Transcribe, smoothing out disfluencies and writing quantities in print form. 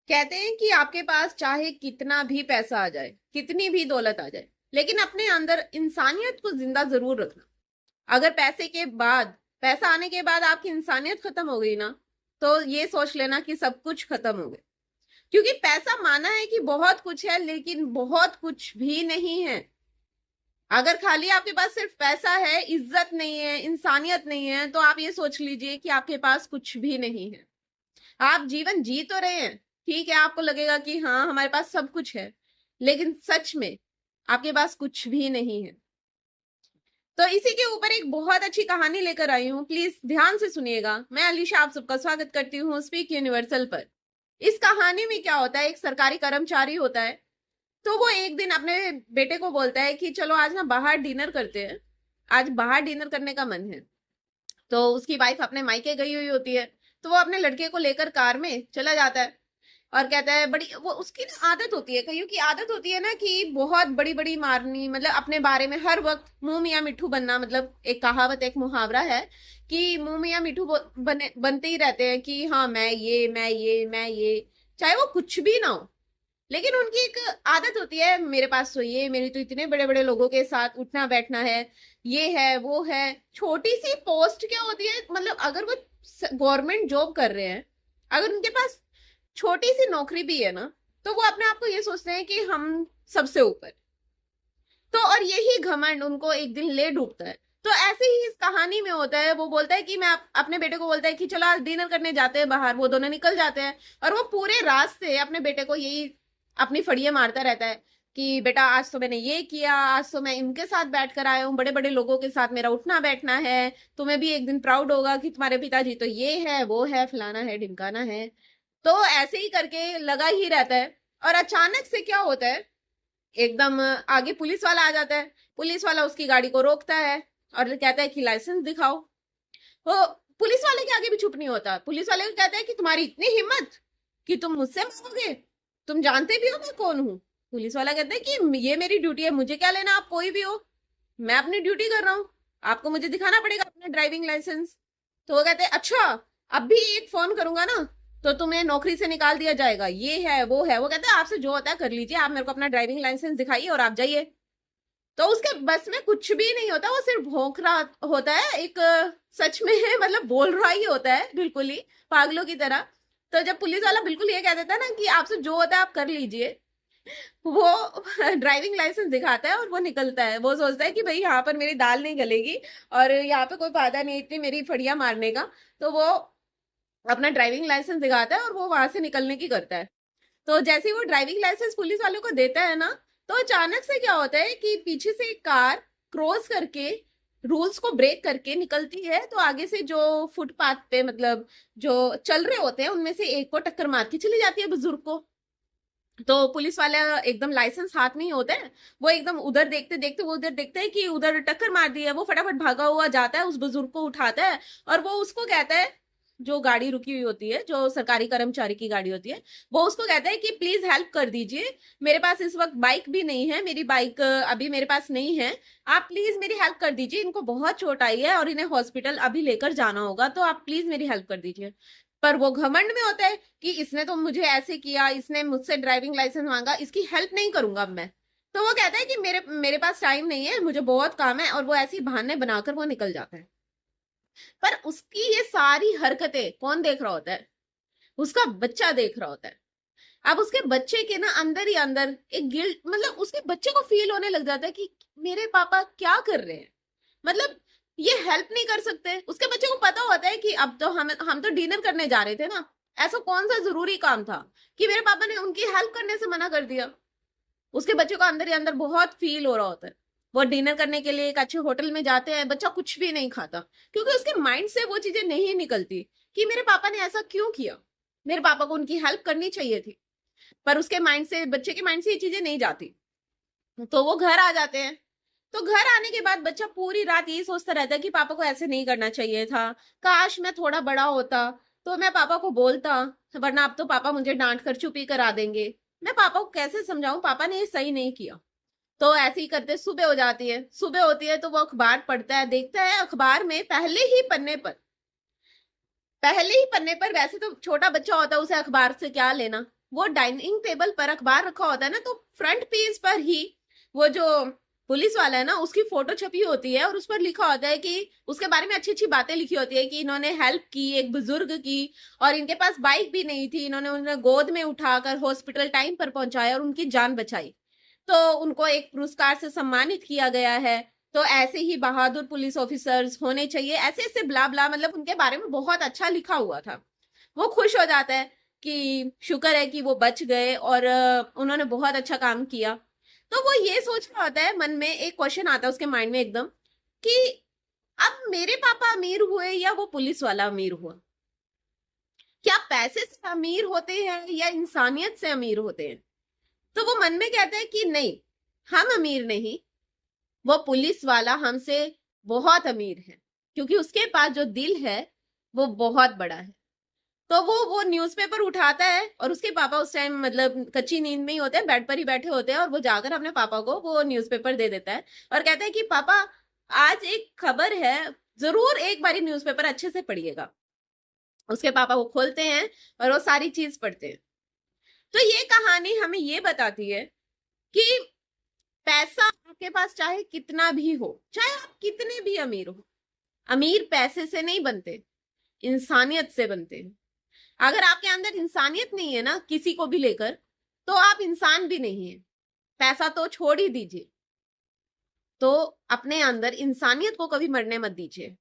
कहते हैं कि आपके पास चाहे कितना भी पैसा आ जाए, कितनी भी दौलत आ जाए, लेकिन अपने अंदर इंसानियत को जिंदा जरूर रखना। अगर पैसा आने के बाद आपकी इंसानियत खत्म हो गई ना, तो ये सोच लेना कि सब कुछ खत्म हो गया। क्योंकि पैसा माना है कि बहुत कुछ है, लेकिन बहुत कुछ भी नहीं है। अगर खाली आपके पास सिर्फ पैसा है, इज्जत नहीं है, इंसानियत नहीं है, तो आप ये सोच लीजिए कि आपके पास कुछ भी नहीं है। आप जीवन जी तो रहे हैं, ठीक है, आपको लगेगा कि हाँ हमारे पास सब कुछ है, लेकिन सच में आपके पास कुछ भी नहीं है। तो इसी के ऊपर एक बहुत अच्छी कहानी लेकर आई हूँ, प्लीज ध्यान से सुनिएगा। मैं अलीशा आप सबका स्वागत करती हूँ स्पीक यूनिवर्सल पर। इस कहानी में क्या होता है, एक सरकारी कर्मचारी होता है। तो वो एक दिन अपने बेटे को बोलता है कि चलो आज ना बाहर डिनर करते हैं, आज बाहर डिनर करने का मन है। तो उसकी वाइफ अपने मायके गई हुई होती है, तो वो अपने लड़के को लेकर कार में चला जाता है और कहता है, बड़ी वो उसकी ना आदत होती है, कईयों की आदत होती है ना कि बहुत बड़ी बड़ी मारनी, मतलब अपने बारे में हर वक्त मुंह मियां मिट्ठू बनना। मतलब एक कहावत, एक मुहावरा है कि मुंह मियां मिट्ठू बनते ही रहते हैं कि हाँ मैं ये, चाहे वो कुछ भी ना हो। लेकिन उनकी एक आदत होती है, मेरे पास तो ये, मेरी तो इतने बड़े बड़े लोगों के साथ उठना बैठना है, ये है वो है। छोटी सी पोस्ट क्या होती है, मतलब अगर वो गवर्नमेंट जॉब कर रहे हैं, अगर उनके पास छोटी सी नौकरी भी है ना, तो वो अपने आप को ये सोचते हैं कि हम सबसे ऊपर। तो और यही घमंड उनको एक दिन ले डूबता है। तो ऐसे ही इस कहानी में होता है, वो बोलता है कि मैं अपने बेटे को बोलता है कि चलो आज डिनर करने जाते हैं बाहर। वो दोनों निकल जाते हैं और वो पूरे रास्ते अपने बेटे को यही अपनी फड़ियां मारता रहता है कि बेटा आज तो मैंने ये किया, आज तो मैं इनके साथ बैठ कर आया हूँ, बड़े बड़े लोगों के साथ मेरा उठना बैठना है, तुम्हें भी एक दिन प्राउड होगा कि तुम्हारे पिताजी तो ये है वो है फलाना है ढिमकाना है। तो ऐसे ही करके लगा ही रहता है। और अचानक से क्या होता है, एकदम आगे पुलिस वाला आ जाता है। पुलिस वाला उसकी गाड़ी को रोकता है और कहता है कि लाइसेंस दिखाओ। वो पुलिस वाले के आगे भी चुप नहीं होता, पुलिस वाले को कहता है कि तुम्हारी इतनी हिम्मत कि तुम मुझसे मांगोगे, तुम जानते भी हो मैं कौन हूं। पुलिस वाला कहता है कि ये मेरी ड्यूटी है, मुझे क्या लेना आप कोई भी हो, मैं अपनी ड्यूटी कर रहा हूँ, आपको मुझे दिखाना पड़ेगा अपना ड्राइविंग लाइसेंस। तो वो कहते हैं अच्छा, अब भी एक फोन करूंगा ना तो तुम्हें नौकरी से निकाल दिया जाएगा, ये है वो है। वो कहते हैं आपसे जो होता है कर लीजिए, आप मेरे को अपना ड्राइविंग लाइसेंस दिखाइए और आप जाइए। तो उसके बस में कुछ भी नहीं होता, वो सिर्फ भौंक रहा होता है, एक सच में है, मतलब बोल रहा ही होता है बिल्कुल ही पागलों की तरह। तो जब पुलिस वाला बिल्कुल ये कह देता है ना कि आपसे जो होता है आप कर लीजिए, वो ड्राइविंग लाइसेंस दिखाता है और वो निकलता है। वो सोचता है कि भाई यहाँ पर मेरी दाल नहीं गलेगी और यहाँ पे कोई फायदा नहीं इतनी मेरी फड़ियां मारने का। तो वो अपना ड्राइविंग लाइसेंस दिखाता है और वो वहां से निकलने की करता है। तो जैसे ही वो ड्राइविंग लाइसेंस पुलिस वालों को देता है ना, तो अचानक से क्या होता है कि पीछे से एक कार क्रॉस करके, रूल्स को ब्रेक करके निकलती है। तो आगे से जो फुटपाथ पे, मतलब जो चल रहे होते हैं, उनमें से एक को टक्कर मार के चली जाती है बुजुर्ग को। तो पुलिस वाला एकदम लाइसेंस हाथ में ही होता है, वो एकदम उधर देखते देखते, वो उधर देखते है कि उधर टक्कर मार दी है, वो फटाफट भागा हुआ जाता है, उस बुजुर्ग को उठाता है और वो उसको कहता है, जो गाड़ी रुकी हुई होती है, जो सरकारी कर्मचारी की गाड़ी होती है, वो उसको कहता है कि प्लीज हेल्प कर दीजिए, मेरे पास इस वक्त बाइक भी नहीं है, मेरी बाइक अभी मेरे पास नहीं है, आप प्लीज मेरी हेल्प कर दीजिए, इनको बहुत चोट आई है और इन्हें हॉस्पिटल अभी लेकर जाना होगा, तो आप प्लीज मेरी हेल्प कर दीजिए। पर वो घमंड में होता है कि इसने तो मुझे ऐसे किया, इसने मुझसे ड्राइविंग लाइसेंस मांगा, इसकी हेल्प नहीं करूंगा अब मैं। तो वो कहता है कि मेरे मेरे पास टाइम नहीं है, मुझे बहुत काम है, और वो ऐसी बहाने बनाकर वो निकल जाता है। पर उसकी ये सारी हरकतें कौन देख रहा होता है, उसका बच्चा देख रहा होता है। अब उसके बच्चे के ना अंदर ही अंदर एक गिल्ट, मतलब उसके बच्चे को फील होने लग जाता है कि मेरे पापा क्या कर रहे हैं, मतलब ये हेल्प नहीं कर सकते। उसके बच्चे को पता होता है कि अब तो हम तो डिनर करने जा रहे थे ना, ऐसा कौन सा जरूरी काम था कि मेरे पापा ने उनकी हेल्प करने से मना कर दिया। उसके बच्चे को अंदर ही अंदर बहुत फील हो रहा होता है। वो डिनर करने के लिए एक अच्छे होटल में जाते हैं, बच्चा कुछ भी नहीं खाता, क्योंकि उसके माइंड से वो चीजें नहीं निकलती कि मेरे पापा ने ऐसा क्यों किया, मेरे पापा को उनकी हेल्प करनी चाहिए थी। पर उसके माइंड से, बच्चे के माइंड से ये चीजें नहीं जाती। तो वो घर आ जाते हैं। तो घर आने के बाद बच्चा पूरी रात यही सोचता रहता है कि पापा को ऐसे नहीं करना चाहिए था, काश मैं थोड़ा बड़ा होता तो मैं पापा को बोलता, वरना अब तो पापा मुझे डांट कर चुप ही करा देंगे। मैं पापा को कैसे समझाऊं, पापा ने ये सही नहीं किया। तो ऐसे ही करते सुबह हो जाती है, सुबह होती है तो वो अखबार पढ़ता है, देखता है अखबार में पहले ही पन्ने पर, वैसे तो छोटा बच्चा होता है, उसे अखबार से क्या लेना, वो डाइनिंग टेबल पर अखबार रखा होता है ना, तो फ्रंट पेज पर ही वो जो पुलिस वाला है ना, उसकी फोटो छपी होती है और उस पर लिखा होता है कि उसके बारे में अच्छी अच्छी बातें लिखी होती है कि इन्होंने हेल्प की एक बुजुर्ग की, और इनके पास बाइक भी नहीं थी, इन्होंने उन्हें गोद में उठाकर हॉस्पिटल टाइम पर पहुंचाया और उनकी जान बचाई, तो उनको एक पुरस्कार से सम्मानित किया गया है। तो ऐसे ही बहादुर पुलिस ऑफिसर्स होने चाहिए, ऐसे ऐसे ब्ला ब्ला, मतलब उनके बारे में बहुत अच्छा लिखा हुआ था। वो खुश हो जाता है कि शुक्र है कि वो बच गए और उन्होंने बहुत अच्छा काम किया। तो वो ये सोच रहा होता है, मन में एक क्वेश्चन आता है उसके माइंड में एकदम, कि अब मेरे पापा अमीर हुए या वो पुलिस वाला अमीर हुआ, क्या पैसे से अमीर होते हैं या इंसानियत से अमीर होते हैं? तो वो मन में कहता है कि नहीं, हम अमीर नहीं, वो पुलिस वाला हमसे बहुत अमीर है, क्योंकि उसके पास जो दिल है वो बहुत बड़ा है। तो वो न्यूज़पेपर उठाता है और उसके पापा उस टाइम मतलब कच्ची नींद में ही होते हैं, बेड पर ही बैठे होते हैं, और वो जाकर अपने पापा को वो न्यूज़पेपर दे देता है और कहता है कि पापा, आज एक खबर है, जरूर एक बारी न्यूज़पेपर अच्छे से पढ़िएगा। उसके पापा वो खोलते हैं और वो सारी चीज पढ़ते हैं। तो ये कहानी हमें ये बताती है कि पैसा आपके पास चाहे कितना भी हो, चाहे आप कितने भी अमीर हो, अमीर पैसे से नहीं बनते, इंसानियत से बनते हैं। अगर आपके अंदर इंसानियत नहीं है ना किसी को भी लेकर, तो आप इंसान भी नहीं है। पैसा तो छोड़ ही दीजिए, तो अपने अंदर इंसानियत को कभी मरने मत दीजिए।